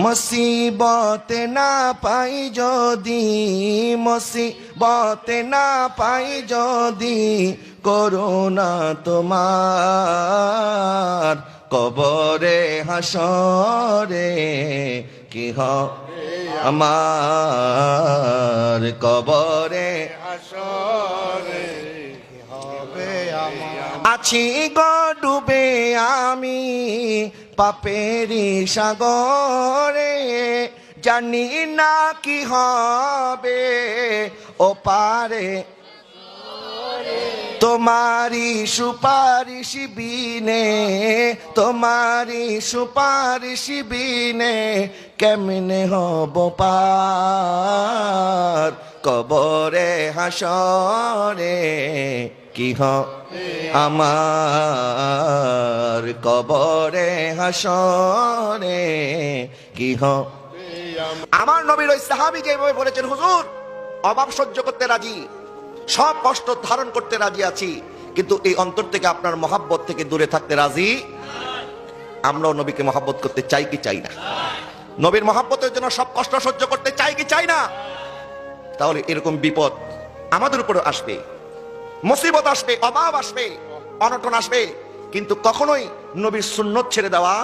মুসিবতে না পাই যদি, মুসিবতে না পাই যদি, করুণা তোমার কবরে হাসরে কি হবে আমার, কবরে হাসরে কি হবে আমার। আছি গো ডুবে আমি পাপেরি সাগরে, জানি না কি হবে ও পারে, তোমারি সুপারিশ বিনে, তোমারি সুপারিশ বিনে কেমনে হব পার, কবরে হাসরে কি হবে আমার, কবরে হাসরে কি হবে আমার। নবীর ওই সাহাবী যেভাবে বলেছেন, হুজুর অভাব সহ্য করতে রাজি, সব কষ্ট ধারণ করতে রাজি আছি, কিন্তু এই অন্তর থেকে আপনার মহাব্বত থেকে দূরে থাকতে রাজি। আমরাও নবীকে মহাব্বত করতে চাই কি চাই না? নবীর মহাব্বতের জন্য সব কষ্ট সহ্য করতে চাই কি চাই না? তাহলে এরকম বিপদ আমাদের উপরে আসবে, মুসিবত আসবে, অভাব আসবে, অনটন আসবে, কিন্তু কখনোই নবীর সুন্নত ছেড়ে দেওয়া